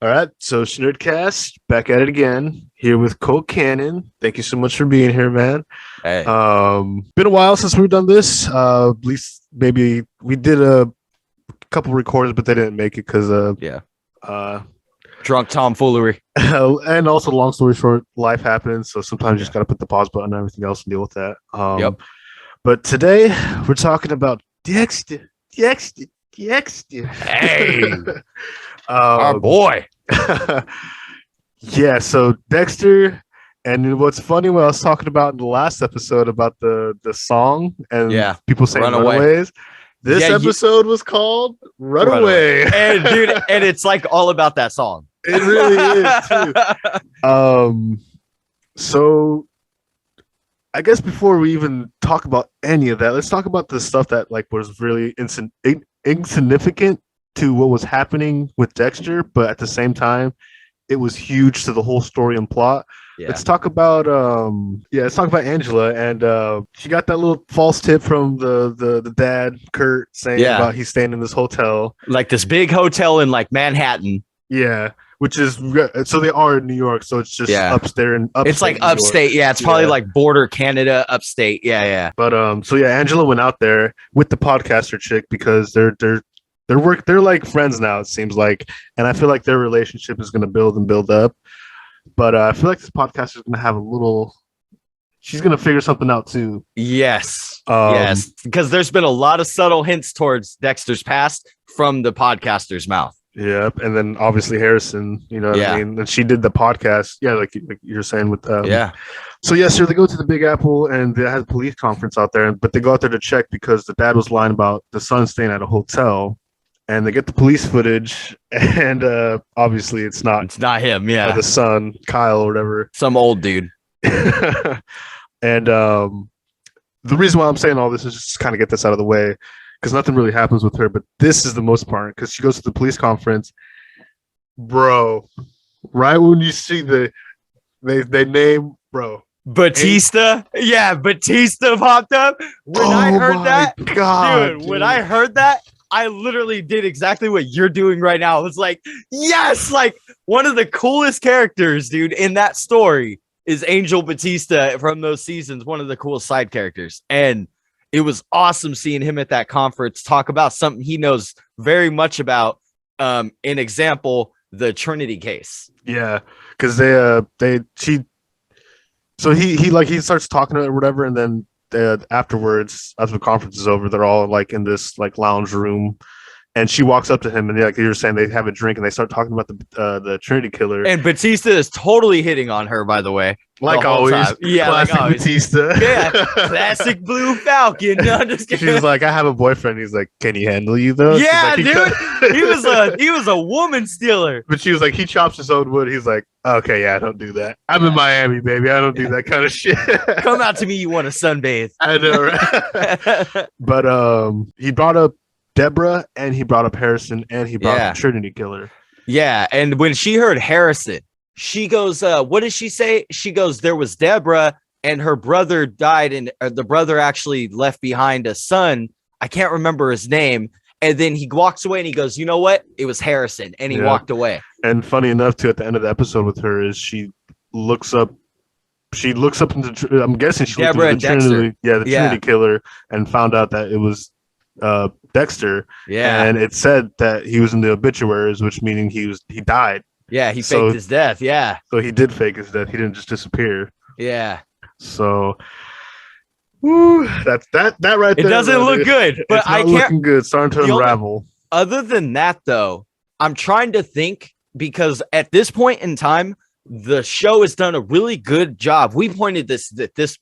All right, so Shnerdcast back at it again. Here with Cultcanon. Thank you so much for being here, man. Hey, Been a while since we've done this. At least maybe we did a couple recordings, but they didn't make it because yeah, uh, drunk tomfoolery. and also long story short, life happens. So sometimes you just Yeah. gotta put the pause button and everything else and deal with that. Yep. But today we're talking about Dexter. Hey, our boy. Yeah, so Dexter, and what's funny, what I was talking about in the last episode about the song and Yeah, people saying Runaway. Runaways, this Yeah, episode was called Runaway. And dude, and it's like all about that song. It really is too. So I guess before we even talk about any of that, let's talk about the stuff that like was really insignificant to what was happening with Dexter, but at the same time, it was huge to the whole story and plot. Yeah. Let's talk about Angela, and she got that little false tip from the dad, Kurt, saying about he's staying in this hotel, Like this big hotel in like Manhattan. Yeah, which is so they are in New York, so it's just upstairs and It's like upstate. Yeah, it's probably like border Canada, upstate. Yeah. But so Angela went out there with the podcaster chick because they're like friends now, it seems like, and I feel like their relationship is going to build and build up. But I feel like this podcaster is going to have a little. She's going to figure something out too. Yes, yes, because there's been a lot of subtle hints towards Dexter's past from the podcaster's mouth. Yep, and then obviously Harrison, you know what I mean? And she did the podcast, like you're saying with So so they go to the Big Apple and they had a police conference out there, but they go out there to check because the dad was lying about the son staying at a hotel, and they get the police footage, and obviously it's not him, the son, Kyle or whatever, some old dude. And the reason why I'm saying all this is just to kind of get this out of the way, because nothing really happens with her, but this is the most part, because she goes to the police conference, bro. Right when you see they name Batista, Batista popped up. When I heard that, dude, when I heard that, I literally did exactly what you're doing right now. I was like, yes, like one of the coolest characters, dude, in that story is Angel Batista from those seasons. One of the coolest side characters, and it was awesome seeing him at that conference talk about something he knows very much about. An example, the Trinity case. Yeah, because he starts talking to her or whatever, and then afterwards, after the conference is over, they're all like in this like lounge room, and she walks up to him, and like you were saying, they have a drink and they start talking about the Trinity killer. And Batista is totally hitting on her, by the way. Like always. Classic like Batista. Classic Blue Falcon. No, just kidding. She's like, I have a boyfriend. He's like, can he handle you though? Yeah, like, dude. He was a woman stealer. But she was like, he chops his own wood. He's like, okay, I don't do that. I'm in Miami, baby. I don't do that kind of shit. Come out to me, you want to sunbathe. I know, right? But he brought up Deborah, and he brought up Harrison, and he brought up the Trinity killer. Yeah, and when she heard Harrison, she goes, what did she say? She goes, there was Deborah, and her brother died, and the brother actually left behind a son. I can't remember his name. And then he walks away, and he goes, you know what? It was Harrison, and he walked away. And funny enough, too, at the end of the episode with her is she looks up into, I'm guessing she Deborah and Trinity, Trinity killer, and found out that it was Dexter. Yeah, and it said that he was in the obituaries, which meaning he died. Yeah, he faked his death. Yeah, so he did fake his death. He didn't just disappear. Yeah. So, woo, that's that right there. It doesn't look good, but I can't. Looking good. Starting to unravel. Other than that, though, I'm trying to think, because at this point in time, the show has done a really good job. We pointed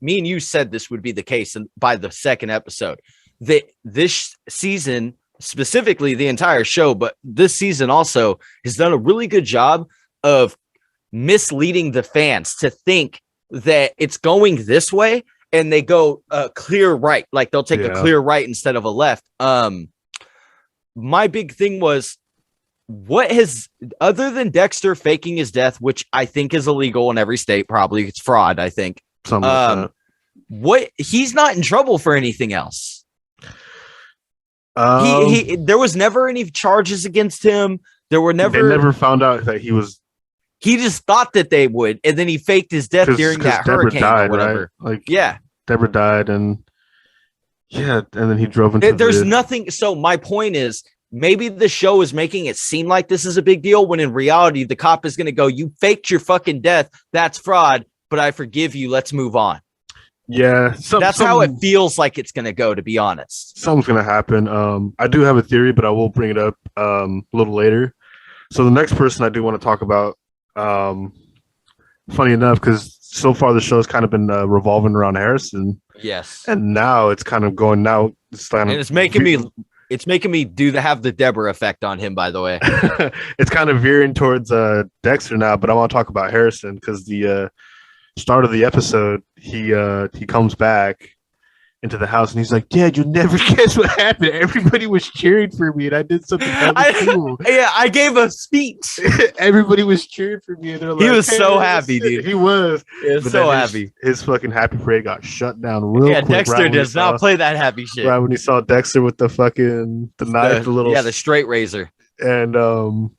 me and you said this would be the case by the second episode. That this season, specifically the entire show, but this season also has done a really good job of misleading the fans to think that it's going this way, and they go clear right. Like they'll take a clear right instead of a left. My big thing was, what has, other than Dexter faking his death, which I think is illegal in every state, probably it's fraud, I think. Something like that. He's not in trouble for anything else. There was never any charges against him. There were never. They never found out that he was. He just thought that they would, and then he faked his death during that hurricane or whatever. Right? Like, yeah, Deborah died, and then he drove into. There's nothing. So my point is, maybe the show is making it seem like this is a big deal, when in reality, the cop is going to go, "You faked your fucking death. That's fraud, but I forgive you. Let's move on." Yeah, that's how it feels like it's going to go. To be honest, something's going to happen. I do have a theory, but I will bring it up a little later. So the next person I do want to talk about. Funny enough, because so far the show has kind of been revolving around Harrison. Yes, and now it's kind of going now. It's making me have the Deborah effect on him. By the way, it's kind of veering towards Dexter now. But I want to talk about Harrison because the start of the episode, he comes back into the house and he's like, "Dad, you'll never guess what happened. Everybody was cheering for me, and I did something cool." Yeah, I gave a speech. Everybody was cheering for me, and they're like, he was so happy, dude. He was so happy. His fucking happy parade got shut down real quick. Yeah, Dexter does not play that happy shit. Right when he saw Dexter with the fucking knife, the straight razor, and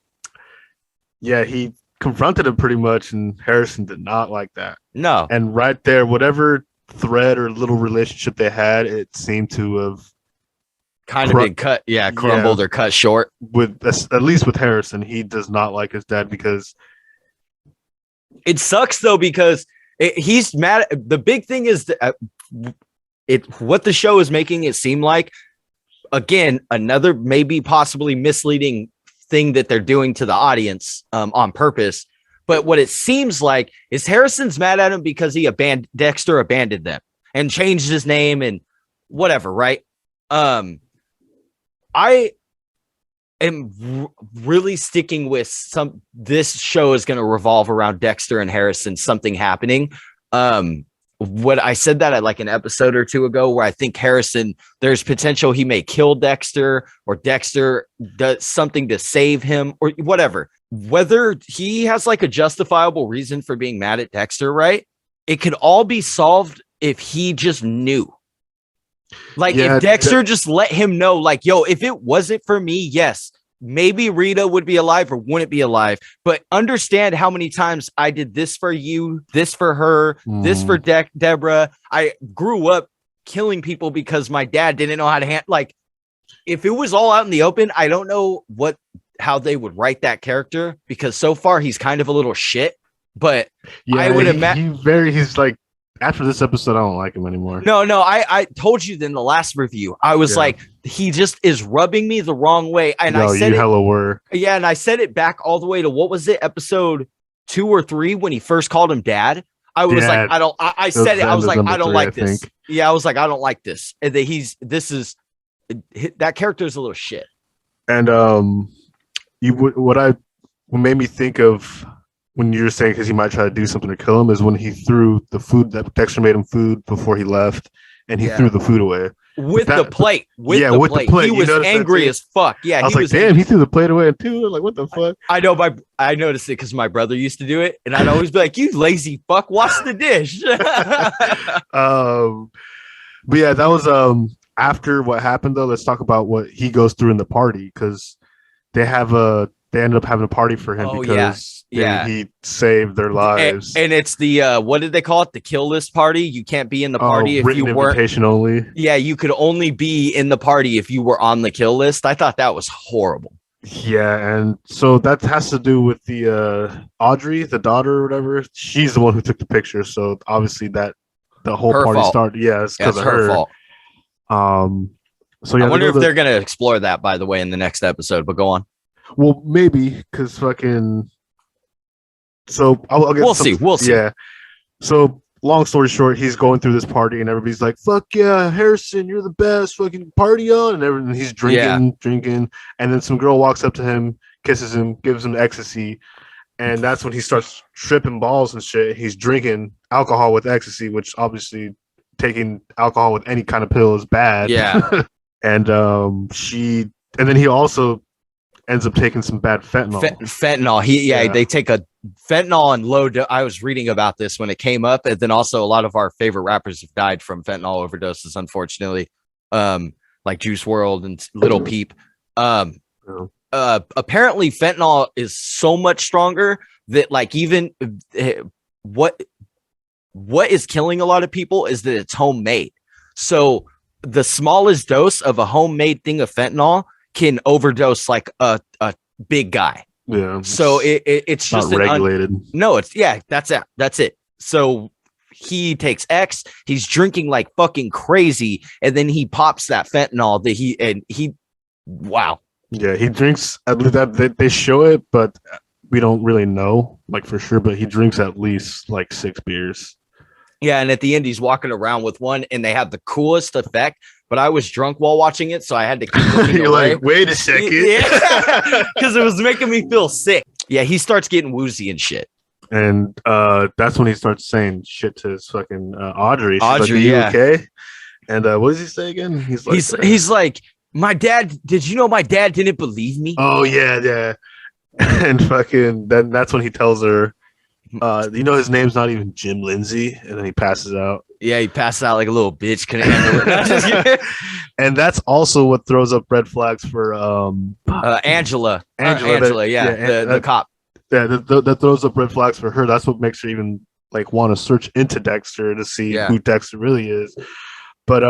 he confronted him pretty much, and Harrison did not like that. No, and right there, whatever thread or little relationship they had, it seemed to have kind of been cut, crumbled or cut short. With at least with Harrison, he does not like his dad because it sucks though, because he's mad. The big thing is that what the show is making it seem like, again, another maybe possibly misleading thing that they're doing to the audience on purpose. But what it seems like is Harrison's mad at him because Dexter abandoned them and changed his name and whatever, right? I am really sticking with this show is going to revolve around Dexter and Harrison, something happening. What I said that at like an episode or two ago, where I think Harrison, there's potential he may kill Dexter, or Dexter does something to save him, or whatever. Whether he has like a justifiable reason for being mad at Dexter, right? It could all be solved if he just knew. Like, if Dexter just let him know, like, yo, if it wasn't for me, yes, maybe Rita would be alive or wouldn't be alive. But understand how many times I did this for you, this for her, this for Deborah. I grew up killing people because my dad didn't know how to handle. Like, if it was all out in the open, I don't know how they would write that character, because so far he's kind of a little shit. But I would imagine he's like, after this episode, I don't like him anymore. No, I told you in the last review, I was like, he just is rubbing me the wrong way. And I said, hella were. Yeah, and I said it back all the way to, what was it, episode 2 or 3, when he first called him dad. I was like, I said it. I was like, I don't like this. Yeah, I was like, I don't like this. And that character is a little shit. And what made me think of when you're saying because he might try to do something to kill him is when he threw the food that Dexter made him food before he left, and he threw the food away with the plate. With the plate. He was angry as fuck. Yeah, I was like, damn, he threw the plate away too. Like, what the fuck? I know. I noticed it because my brother used to do it, and I'd always be like, "You lazy fuck, wash the dish." But yeah, that was after what happened though. Let's talk about what he goes through in the party, because they ended up having a party for him because he saved their lives. And it's the what did they call it? The kill list party. You can't be in the party if you weren't. Invitation only. Yeah, you could only be in the party if you were on the kill list. I thought that was horrible. Yeah, and so that has to do with the Audrey, the daughter or whatever. She's the one who took the picture, so obviously that the whole party started. Yeah, it's because of her fault. So yeah, I wonder if they're gonna explore that, by the way, in the next episode. But go on. Well, maybe, because fucking. So I'll get. We'll see. Yeah. So long story short, he's going through this party, and everybody's like, "Fuck yeah, Harrison, you're the best! Fucking party on!" And everything. He's drinking, and then some girl walks up to him, kisses him, gives him ecstasy, and that's when he starts tripping balls and shit. He's drinking alcohol with ecstasy, which obviously taking alcohol with any kind of pill is bad. Yeah. And then he also ends up taking some bad fentanyl. Fentanyl. They take a fentanyl and low dose. I was reading about this when it came up, and then also a lot of our favorite rappers have died from fentanyl overdoses, unfortunately. Like Juice WRLD and Little Peep. apparently fentanyl is so much stronger that like even what is killing a lot of people is that it's homemade. So the smallest dose of a homemade thing of fentanyl can overdose like a big guy. Yeah. So it's just not regulated. No, it's that's it. That's it. So he takes X, he's drinking like fucking crazy, and then he pops that fentanyl that he wow. Yeah, he drinks at least that they show it, but we don't really know like for sure, but he drinks at least like 6 beers. Yeah, and at the end he's walking around with one and they have the coolest effect, but I was drunk while watching it, so I had to keep looking You're away. like, wait a second. Yeah, because it was making me feel sick. Yeah, he starts getting woozy and shit. And that's when he starts saying shit to his fucking Audrey. She's Audrey, like, yeah. Okay. And what does he say again? He's like, my dad. Did you know my dad didn't believe me? Oh yeah. And fucking then that's when he tells her, you know, his name's not even Jim Lindsay, and then he passes out. Yeah, he passes out like a little bitch. Couldn't handle it. And that's also what throws up red flags for Angela. Angela, yeah, the cop. Yeah, that throws up red flags for her. That's what makes her even like want to search into Dexter to see who Dexter really is. But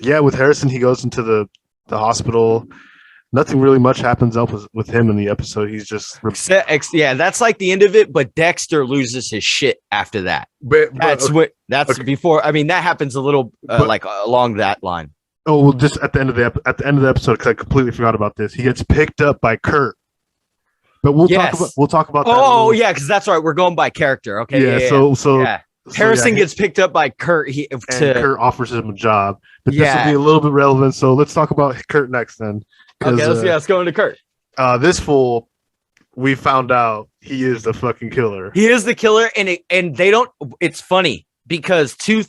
yeah, with Harrison, he goes into the hospital. Nothing really much happens up with him in the episode. He's just yeah, that's like the end of it. But Dexter loses his shit after that. That's before. I mean, that happens a little like along that line. Oh well, just at the end of the episode, because I completely forgot about this. He gets picked up by Kurt. But we'll talk about that. Oh yeah, because that's right. We're going by character. Okay. Yeah. So Harrison gets picked up by Kurt. Kurt offers him a job. But this will be a little bit relevant. So let's talk about Kurt next then. Okay, let's go into Kurt. This fool, we found out he is the fucking killer. He is the killer, and they don't. It's funny because two or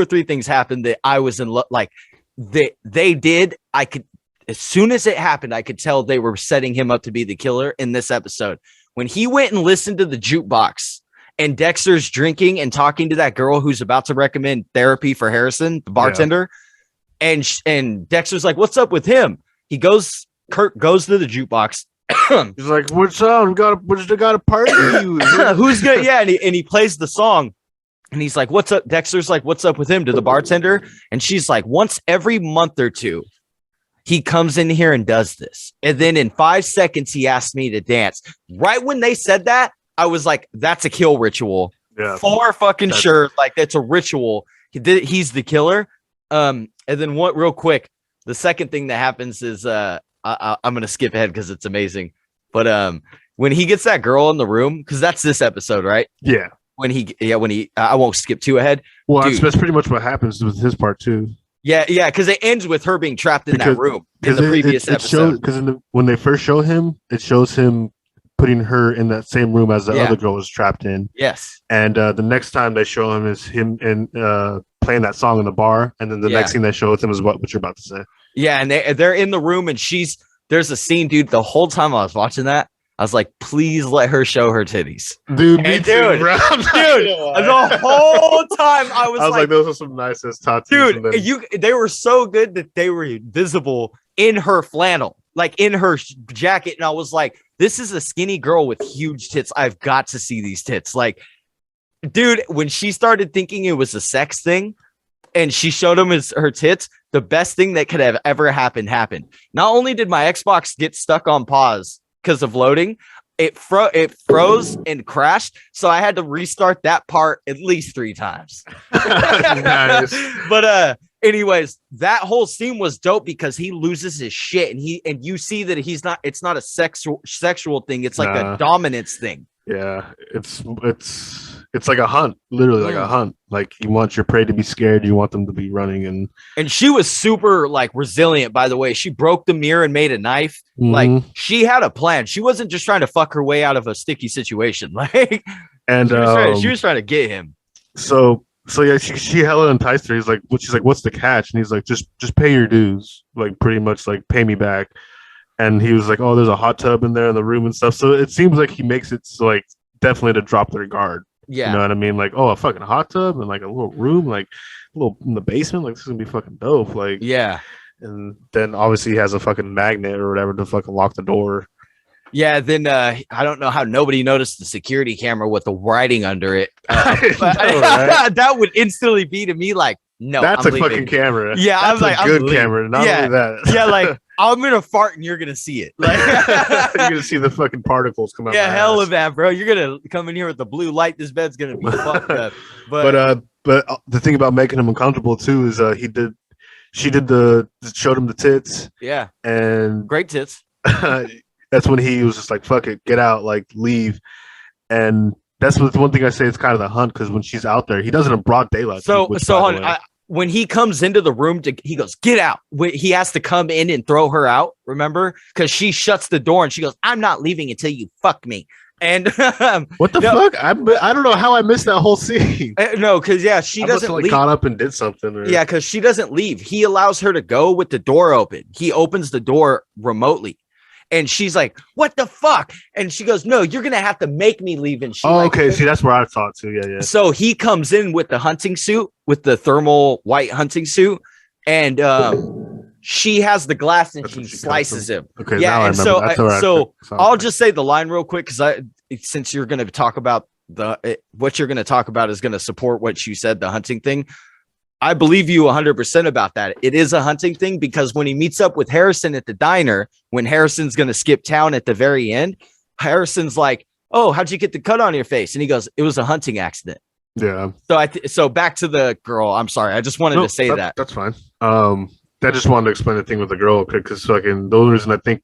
three things happened that I was in like they did. I could. As soon as it happened, I could tell they were setting him up to be the killer in this episode. When he went and listened to the jukebox and Dexter's drinking and talking to that girl who's about to recommend therapy for Harrison, the bartender, and Dexter's like, "What's up with him?" Kurt goes to the jukebox. He's like, "What's up? We got a party." Who's good? Yeah, and he plays the song. And he's like, "What's up?" Dexter's like, "What's up with him?" to the bartender. And she's like, "Once every month or two, he comes in here and does this. And then in 5 seconds, he asked me to dance." Right when they said that, I was like, that's a kill ritual. Yeah. For fucking sure. Like, that's a ritual. He's the killer. And then real quick, the second thing that happens is I'm going to skip ahead because it's amazing. But when he gets that girl in the room, because that's this episode, right? Yeah. I won't skip too ahead. Well, that's pretty much what happens with his part too. Yeah, because it ends with her being trapped in that room in the previous episode. Because when they first show him, it shows him putting her in that same room as the other girl was trapped in. Yes. And the next time they show him is him playing that song in the bar, and then the next thing they show with him is what you're about to say. Yeah, and they're in the room, and there's a scene, dude. The whole time I was watching that, I was like, please let her show her titties. Dude, me too, bro. Dude, the whole time I was like, those are some nicest tattoos. Dude, they were so good that they were visible in her flannel, like in her jacket. And I was like, this is a skinny girl with huge tits. I've got to see these tits. Like, dude, when she started thinking it was a sex thing and she showed him her tits, the best thing that could have ever happened. Not only did my Xbox get stuck on pause because of loading, it froze and crashed, so I had to restart that part at least 3 times. Nice. But anyways, that whole scene was dope because he loses his shit, and you see that it's not a sexual thing, it's like a dominance thing. Yeah, it's like a hunt, literally like a hunt. Like, you want your prey to be scared, you want them to be running, and she was super like resilient. By the way, she broke the mirror and made a knife. Mm-hmm. Like, she had a plan. She wasn't just trying to fuck her way out of a sticky situation. Like, and she was trying to get him. So yeah, she hella enticed her. She's like, "What's the catch?" And he's like, "Just pay your dues. Like, pretty much like pay me back." And he was like, "Oh, there's a hot tub in there in the room and stuff." So it seems like he makes it so, like, definitely to drop their guard. Yeah. You know what I mean? Like, oh, a fucking hot tub and like a little room, like a little in the basement. Like, this is gonna be fucking dope. Like, yeah. And then obviously he has a fucking magnet or whatever to fucking lock the door. Yeah, then I don't know how nobody noticed the security camera with the writing under it. But right? That would instantly be to me like, no, That's I'm a leaving. fucking camera. Yeah, that's I'm like, a good camera. Not only that. Yeah, like I'm gonna fart and you're gonna see it. Like you're gonna see the fucking particles come out. Yeah, hell of that, bro. You're gonna come in here with the blue light. This bed's gonna be fucked up. But the thing about making him uncomfortable too is she showed him the tits. Yeah, and great tits. That's when he was just like, fuck it, get out, like leave. And that's one thing I say. It's kind of the hunt because when she's out there, he does it in broad daylight. When he comes into the room, he goes, get out. He has to come in and throw her out, remember? Because she shuts the door and she goes, I'm not leaving until you fuck me. And what the fuck? I don't know how I missed that whole scene. No, because she doesn't leave. Caught up and did something. Yeah, because she doesn't leave. He allows her to go with the door open. He opens the door remotely. And she's like, what the fuck? And she goes, no, you're going to have to make me leave. And she okay. See, that's where I thought too. Yeah. So he comes in with the hunting suit, with the thermal white hunting suit. And she has the glass and she slices him. Okay. Yeah. And so I'll just say the line real quick. Cause since you're going to talk about what you're going to talk about is going to support what you said, the hunting thing. I believe you 100% about that. It is a hunting thing because when he meets up with Harrison at the diner, when Harrison's going to skip town at the very end, Harrison's like, oh, how'd you get the cut on your face? And he goes, it was a hunting accident. Yeah. So back to the girl. I'm sorry. I just wanted to say that. That's fine. I just wanted to explain the thing with the girl because fucking the only reason I think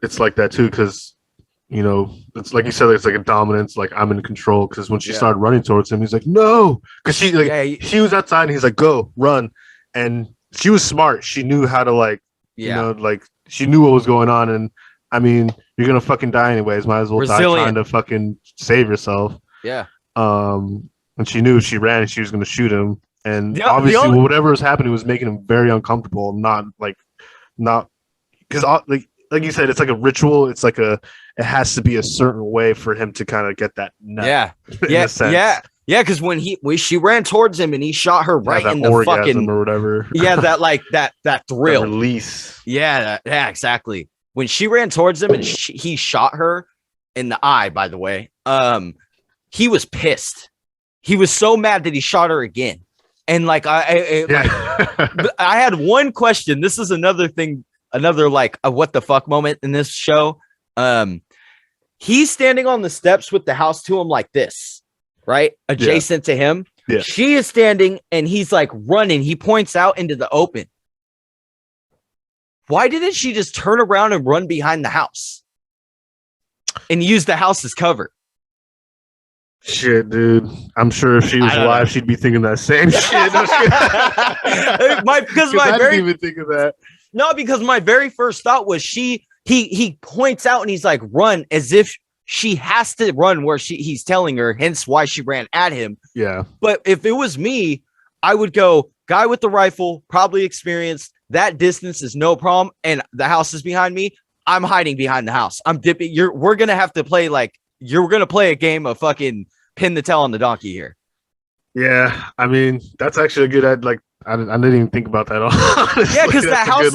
it's like that too, because you know, it's like you said, it's like a dominance, like I'm in control. Because when she started running towards him, he's like, no, because she was outside and he's like, go run, and she was smart. She knew how to you know, like she knew what was going on. And I mean, you're gonna fucking die anyways. Might as well die trying to fucking save yourself. Yeah. And she knew if she ran, she was gonna shoot him. And obviously, whatever was happening was making him very uncomfortable. Not because like you said, it's like a ritual. It's like it has to be a certain way for him to kind of get that nut. Yeah. Because when she ran towards him and he shot her right in the fucking or whatever. Yeah, that thrill, that release. Yeah, exactly. When she ran towards him and he shot her in the eye. By the way, he was pissed. He was so mad that he shot her again. And I had one question. This is another thing. Another a what the fuck moment in this show. He's standing on the steps with the house to him like this, right? Adjacent to him. Yeah. She is standing and he's like running. He points out into the open. Why didn't she just turn around and run behind the house and use the house as cover? Shit, dude. I'm sure if she was alive, she'd be thinking that same shit. Because I didn't even think of that. No, because my very first thought was he points out and he's like, run, as if she has to run where he's telling her, hence why she ran at him. Yeah. But if it was me, I would go, guy with the rifle, probably experienced, that distance is no problem, and the house is behind me. I'm hiding behind the house. I'm dipping. We're gonna have to play you're gonna play a game of fucking pin the tail on the donkey here. Yeah, I mean, that's actually a good I didn't even think about that. Honestly. Yeah, because that house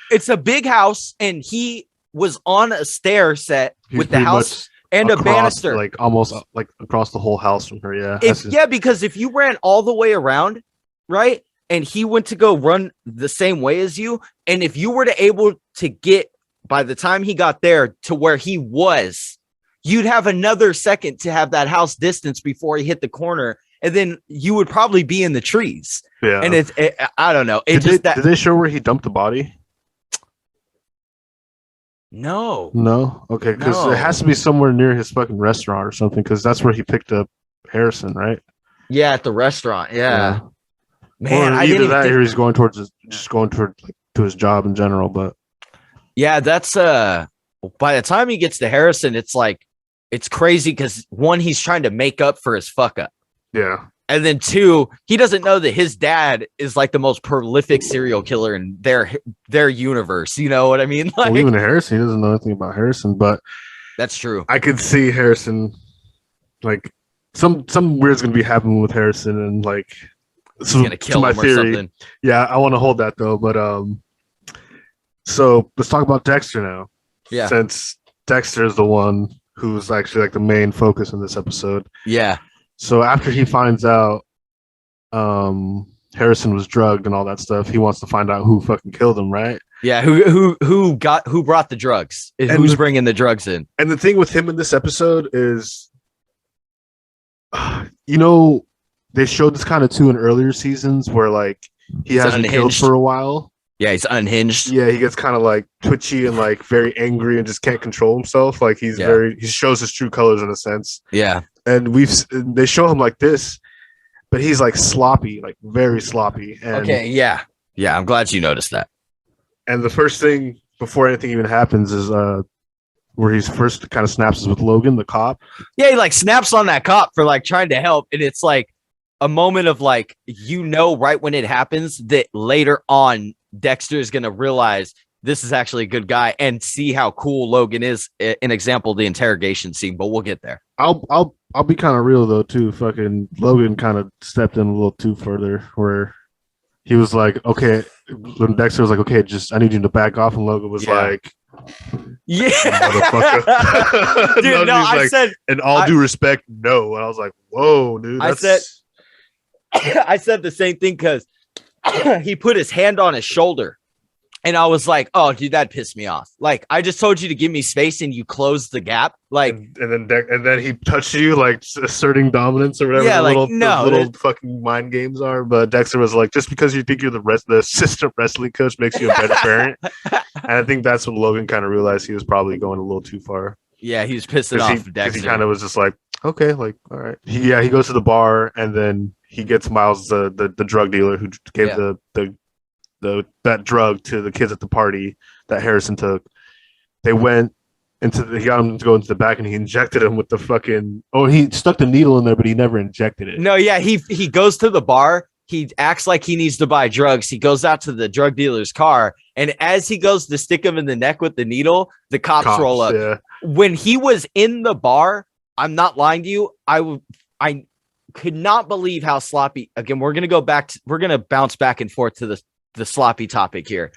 it's a big house, and he was on a stair set with the house and a banister, almost across the whole house from her. Yeah, because if you ran all the way around, right, and he went to go run the same way as you, and if you were to able to get by the time he got there to where he was, you'd have another second to have that house distance before he hit the corner. And then you would probably be in the trees. Yeah. And I don't know. Did they show where he dumped the body? No. Okay. Because it has to be somewhere near his fucking restaurant or something. Because that's where he picked up Harrison, right? Yeah, at the restaurant. Yeah. Man, or either that or he's going towards to his job in general. But yeah, that's by the time he gets to Harrison, it's crazy because one, he's trying to make up for his fuck up. Yeah. And then two, he doesn't know that his dad is the most prolific serial killer in their universe. You know what I mean? Even Harrison, he doesn't know anything about Harrison, but that's true. I could see Harrison, some weird's gonna be happening with Harrison, and he's gonna kill him or something. Yeah, I want to hold that though, but So let's talk about Dexter now. Yeah. Since Dexter is the one who's actually like the main focus in this episode. Yeah. So after he finds out Harrison was drugged and all that stuff, he wants to find out who fucking killed him, right? Yeah, who brought the drugs? Who's bringing the drugs in? And the thing with him in this episode is, you know, they showed this kind of too in earlier seasons where like he hasn't killed for a while. Yeah, he's unhinged. Yeah, he gets kind of like twitchy and like very angry and just can't control himself. Like he shows his true colors in a sense. Yeah, and they show him like this, but he's like sloppy, like very sloppy. And, okay, yeah. I'm glad you noticed that. And the first thing before anything even happens is where he's first kind of snaps with Logan, the cop. Yeah, he like snaps on that cop for like trying to help, and it's like a moment of like, right when it happens that later on Dexter is gonna realize this is actually a good guy and see how cool Logan is. An example, the interrogation scene, but we'll get there. I'll be kind of real though too. Fucking Logan kind of stepped in a little too further where he was like, okay, when Dexter was like, okay, just I need you to back off, and Logan was like, yeah, motherfucker. Dude, no, I said, in all due respect, no. And I was like, whoa, dude. I said the same thing because he put his hand on his shoulder, and I was like, oh, dude, that pissed me off. Like, I just told you to give me space, and you closed the gap. Like, and then he touched you, like asserting dominance or whatever. Yeah, little fucking mind games are. But Dexter was like, just because you think you're the assistant wrestling coach makes you a better parent. And I think that's when Logan kind of realized he was probably going a little too far. Yeah, he was pissing off Dexter. He kind of was just like, okay, like, all right. He goes to the bar, and then he gets Miles, the drug dealer who gave that drug to the kids at the party that Harrison took. They went he got him to go into the back, and he injected him with the fucking. Oh, he stuck the needle in there, but he never injected it. No, yeah, he goes to the bar. He acts like he needs to buy drugs. He goes out to the drug dealer's car, and as he goes to stick him in the neck with the needle, the cops roll up. Yeah. When he was in the bar, I'm not lying to you. I could not believe how sloppy. Again, we're gonna bounce back and forth to the sloppy topic here.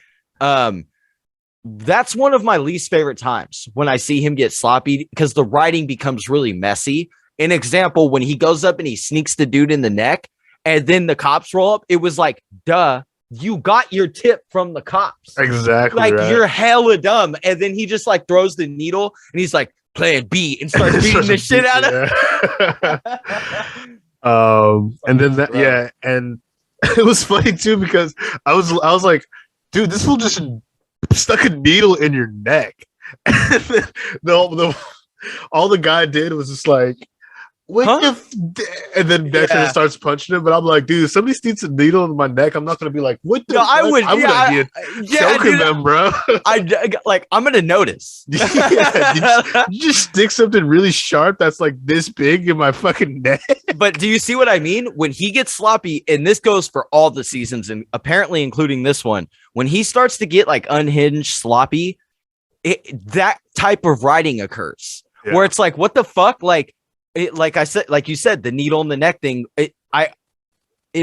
That's one of my least favorite times when I see him get sloppy because the writing becomes really messy. An example, when he goes up and he sneaks the dude in the neck and then the cops roll up, it was like, duh, you got your tip from the cops. Exactly. Like, right. You're hella dumb. And then he just like throws the needle and he's like, plan B, and starts beating the shit out of and then that, yeah, and it was funny too because I was like, dude, this fool just stuck a needle in your neck. And then all the guy did was just like, and then Dexter starts punching him, but I'm like, dude, if somebody sticks a needle in my neck, I'm not gonna be like, what the fuck? I would choking them, bro. I'm gonna notice. You just stick something really sharp that's like this big in my fucking neck. But do you see what I mean? When he gets sloppy, and this goes for all the seasons, and apparently including this one, when he starts to get like unhinged, sloppy, that type of writing occurs where it's like, what the fuck? Like you said, the needle in the neck thing, it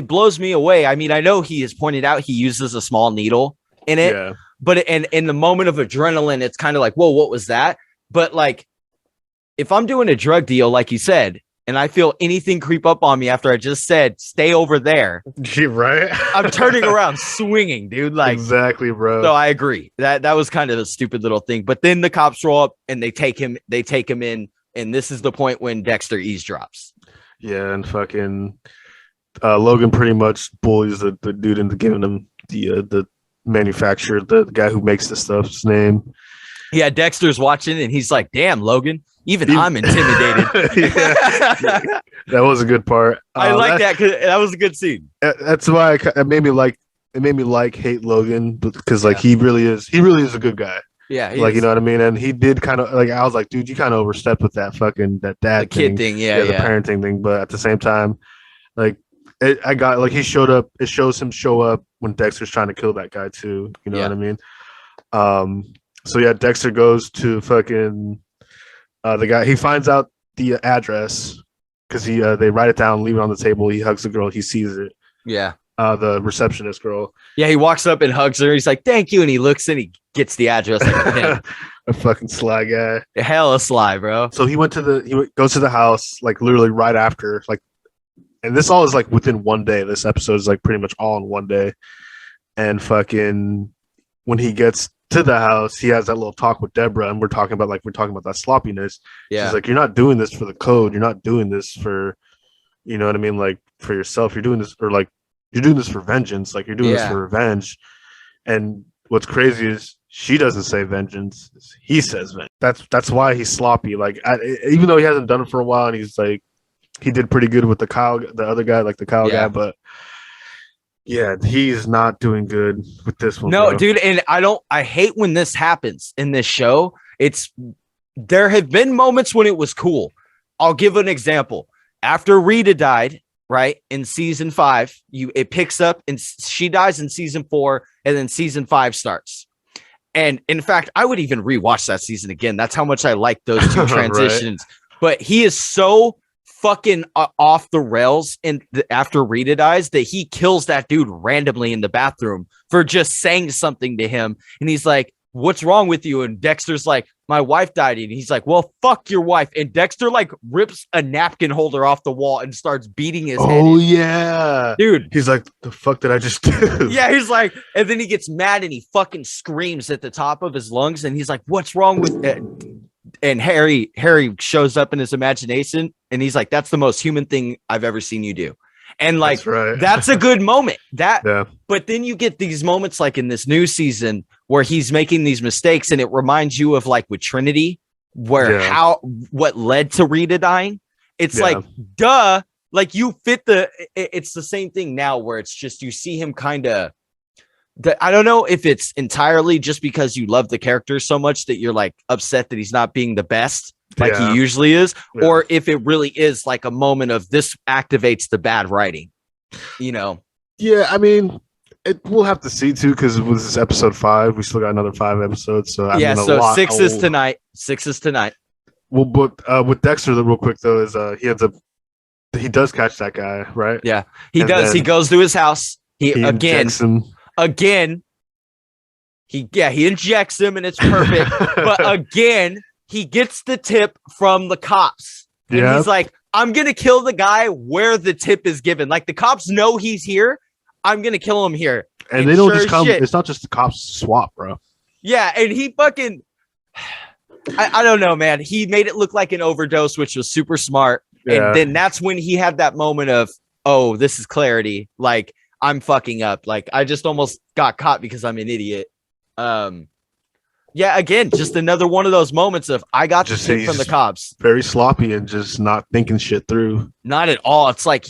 blows me away. I mean, I know he has pointed out he uses a small needle in it, but in the moment of adrenaline, it's kind of like, whoa, what was that? But like, if I'm doing a drug deal, like you said, and I feel anything creep up on me after I just said, stay over there. Right. I'm turning around swinging, dude. Like, exactly, bro. So I agree that was kind of a stupid little thing, but then the cops roll up and they take him in. And this is the point when Dexter eavesdrops. Yeah, and fucking Logan pretty much bullies the dude into giving him the manufacturer, the guy who makes the stuff's name. Yeah, Dexter's watching and he's like, damn, Logan, even I'm intimidated. That was a good part. I like that because that was a good scene. That's why it made me hate Logan because like he really is a good guy. Yeah, like you know what I mean, and he did kind of like I was like, dude, you kind of overstepped with that fucking that dad kid thing, the parenting thing. But at the same time, like I got like he showed up. It shows him show up when Dexter's trying to kill that guy too. You know what I mean? So yeah, Dexter goes to fucking the guy. He finds out the address because they write it down, leave it on the table. He hugs the girl. He sees it. Yeah, The receptionist girl. Yeah, he walks up and hugs her. He's like, "Thank you," and he looks and he gets the address. Like, A fucking sly guy. hella sly, bro. So he goes to the house like literally right after, like, and this all is like within one day. This episode is like pretty much all in one day. And fucking when he gets to the house, he has that little talk with Deborah, and we're talking about that sloppiness. Yeah, She's like, "You're not doing this for the code. You're not doing this for, you know what I mean, like for yourself. You're doing this, or like you're doing this for vengeance. Like you're doing this for revenge." And what's crazy is she doesn't say vengeance. He says vengeance. That's why he's sloppy. Like even though he hasn't done it for a while, and he's like, he did pretty good with the other guy, like the Kyle guy, but. Yeah, he's not doing good with this one. No, bro. dude, and I hate when this happens in this show. There have been moments when it was cool. I'll give an example. After Rita died, right, in season 5, it picks up and she dies in season 4, and then season 5 starts. And in fact, I would even rewatch that season again. That's how much I like those two transitions. Right. But he is so fucking off the rails after Rita dies that he kills that dude randomly in the bathroom for just saying something to him. And he's like, "What's wrong with you?" And Dexter's like, "My wife died." And he's like, "Well, fuck your wife." And Dexter like rips a napkin holder off the wall and starts beating his head. Oh yeah, dude. He's like, "The fuck did I just do?" Yeah, he's like, and then he gets mad and he fucking screams at the top of his lungs. And he's like, "What's wrong with it?" And Harry shows up in his imagination and he's like, "That's the most human thing I've ever seen you do." And like, that's a good moment. But then you get these moments like in this new season where he's making these mistakes, and it reminds you of like with Trinity, where what led to Rita dying. It's like, duh, like you fit it's the same thing now where it's just, you see him kind of, I don't know if it's entirely just because you love the character so much that you're like upset that he's not being the best like he usually is, or if it really is like a moment of this activates the bad writing, you know? Yeah, I mean, we'll have to see too, because it was this episode 5. We still got another 5 episodes. So I mean, so 6 is tonight. 6 is tonight. Well, but with Dexter, real quick though, is he does catch that guy, right? Yeah, he does. He goes to his house. He injects him. Again, he injects him and it's perfect. But again, he gets the tip from the cops. And he's like, "I'm going to kill the guy where the tip is given." Like the cops know he's here. I'm going to kill him here. And they don't just come. It's not just the cops swap, bro. Yeah. And he fucking, I don't know, man. He made it look like an overdose, which was super smart. Yeah. And then that's when he had that moment of, oh, this is clarity. Like, I'm fucking up. Like, I just almost got caught because I'm an idiot. Yeah, again, just another one of those moments of I got the tip from the cops. Very sloppy and just not thinking shit through. Not at all. It's like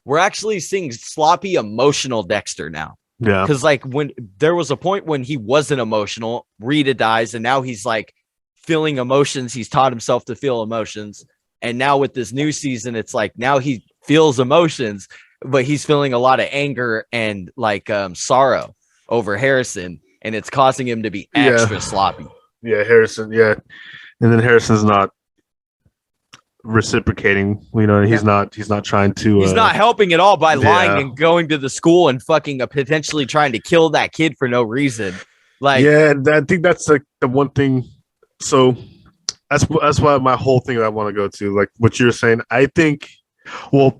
we're actually seeing sloppy, emotional Dexter now. Yeah. Because like when there was a point when he wasn't emotional, Rita dies, and now he's like feeling emotions. He's taught himself to feel emotions. And now with this new season, it's like now he feels emotions, but he's feeling a lot of anger and like sorrow over Harrison, and it's causing him to be extra sloppy. Yeah, Harrison. Yeah, and then Harrison's not reciprocating. You know, he's not trying to. He's not helping at all by lying and going to the school and fucking potentially trying to kill that kid for no reason. Like, yeah, and I think that's like the one thing. So that's why my whole thing that I want to go to, like what you're saying. I think, well,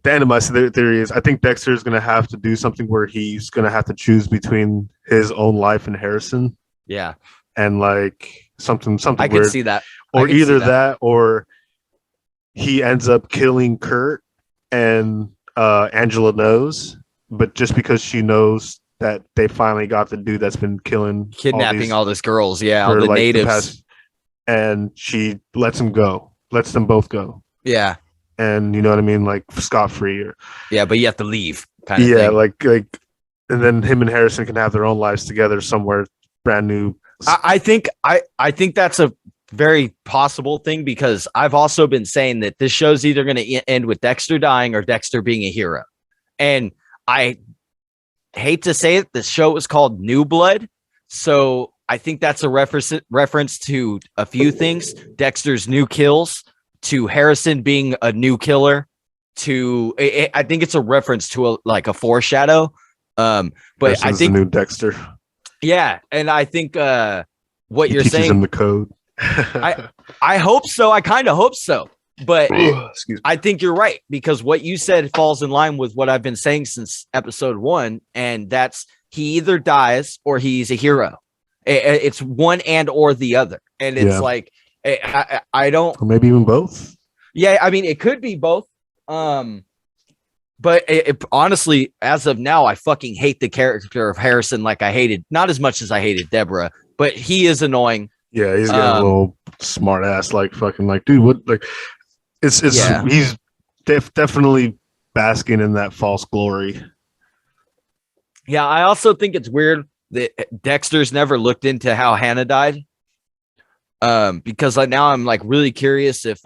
the end of my theory is I think Dexter is going to have to do something where he's going to have to choose between his own life and Harrison. Yeah, and like something I can see that, or either that or he ends up killing Kurt, and Angela knows, but just because she knows that they finally got the dude that's been kidnapping all these girls, all the like natives, and she lets them both go. Yeah. And you know what I mean? Like scot-free but you have to leave kind of thing. Like, and then him and Harrison can have their own lives together somewhere brand new. I think that's a very possible thing, because I've also been saying that this show's either going to end with Dexter dying or Dexter being a hero. And I hate to say it, the show is called New Blood. So I think that's a reference to a few things. Dexter's new kills, to Harrison being a new killer, I think it's a reference to a foreshadow. But I think the new Dexter. Yeah, and I think what you're teaches saying him the code. I hope so. I kind of hope so. But Excuse me. I think you're right, because what you said falls in line with what I've been saying since episode 1, and that's he either dies or he's a hero. It's one and or the other, and it's like I don't, or maybe even both. Yeah, I mean it could be both. But honestly, as of now, I fucking hate the character of Harrison like I hated, not as much as I hated Deborah, but he is annoying. Yeah, he's got a little smart ass, like fucking like, dude, what, like, it's he's definitely basking in that false glory. Yeah, I also think it's weird that Dexter's never looked into how Hannah died. Because now I'm like really curious if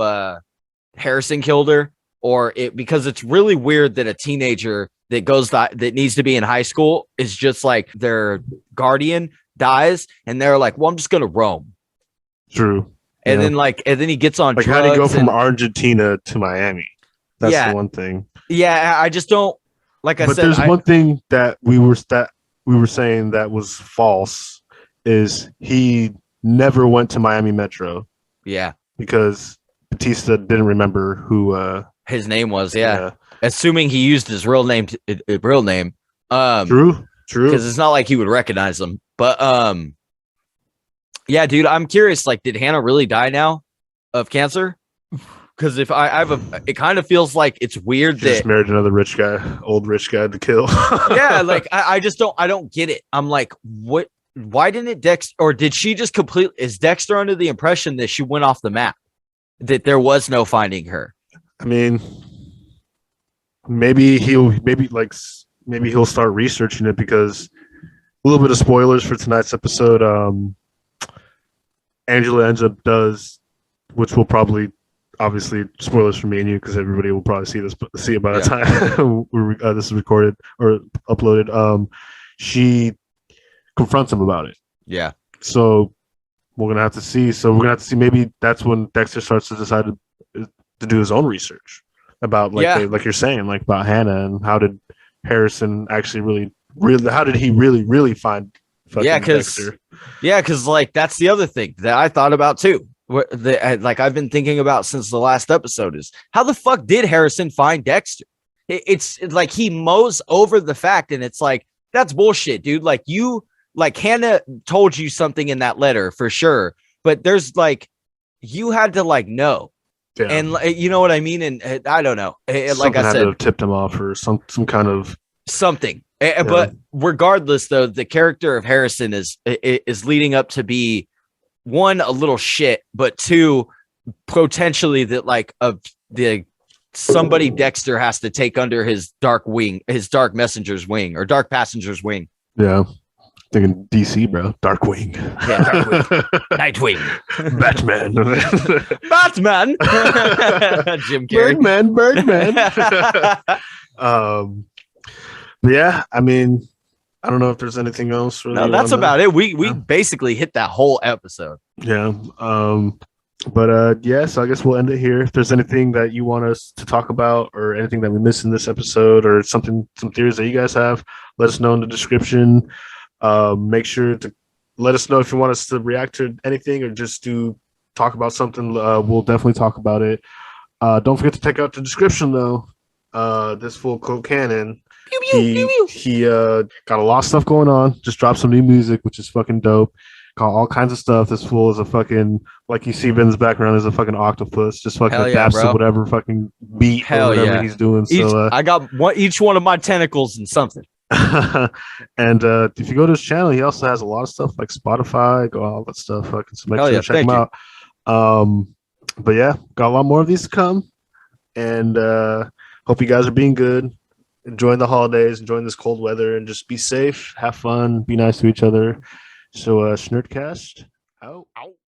Harrison killed her, or because it's really weird that a teenager that needs to be in high school is just like their guardian dies and they're like, well, I'm just gonna roam. True. And then he gets on like drugs. How do you go from Argentina to Miami? That's the one thing. Yeah, I just don't, like I said. But there's one thing that we were saying that was false, is he never went to Miami Metro. Yeah. Because Batista didn't remember who his name was. Yeah. Assuming he used his real name. True. Because it's not like he would recognize him. But yeah, dude, I'm curious. Like, did Hannah really die now of cancer? Because if it kind of feels like it's weird that just married another old rich guy to kill. Yeah, like I don't get it. I'm like, what? Why didn't Dexter, or did she just is Dexter under the impression that she went off the map, that there was no finding her? I mean, maybe he'll start researching it, because a little bit of spoilers for tonight's episode. Angela which will probably, obviously, spoilers for me and you, because everybody will probably see it by the time this is recorded or uploaded. She confronts him about it. Yeah. So we're gonna have to see. Maybe that's when Dexter starts to decide to do his own research about like you're saying, like about Hannah, and how did Harrison actually how did he really find Dexter? Yeah, because like that's the other thing that I thought about too. Like I've been thinking about since the last episode is, how the fuck did Harrison find Dexter? It's like he mows over the fact, and it's like, that's bullshit, dude. Like Hannah told you something in that letter for sure, but there's you had to know. Yeah. And you know what I mean? And I don't know. Like I said, had to have tipped him off, or some kind of something. Yeah. But regardless, though, the character of Harrison is leading up to be, one, a little shit, but two, potentially that somebody Dexter has to take under his dark messenger's wing, or dark passenger's wing. Yeah. Thinking DC, bro. Darkwing. Yeah, Darkwing. Nightwing. Batman. Jim Carrey. Birdman. But yeah, I mean, I don't know if there's anything else. Really, no, that's about it. We basically hit that whole episode. Yeah. But so I guess we'll end it here. If there's anything that you want us to talk about, or anything that we missed in this episode, or some theories that you guys have, let us know in the description. Make sure to let us know if you want us to react to anything, or just to talk about something. We'll definitely talk about it. Don't forget to check out the description, though. This full Cultcanon. He got a lot of stuff going on. Just dropped some new music, which is fucking dope. Got all kinds of stuff. This fool is a fucking, like you see in his background, is a fucking octopus. Just fucking daps to whatever fucking beat or whatever he's doing. So I got each one of my tentacles in something. And if you go to his channel, he also has a lot of stuff like Spotify, all that stuff. So make sure to check him out. But yeah, got a lot more of these to come. And hope you guys are being good, enjoying the holidays, enjoying this cold weather, and just be safe, have fun, be nice to each other. So Shnerdcast out.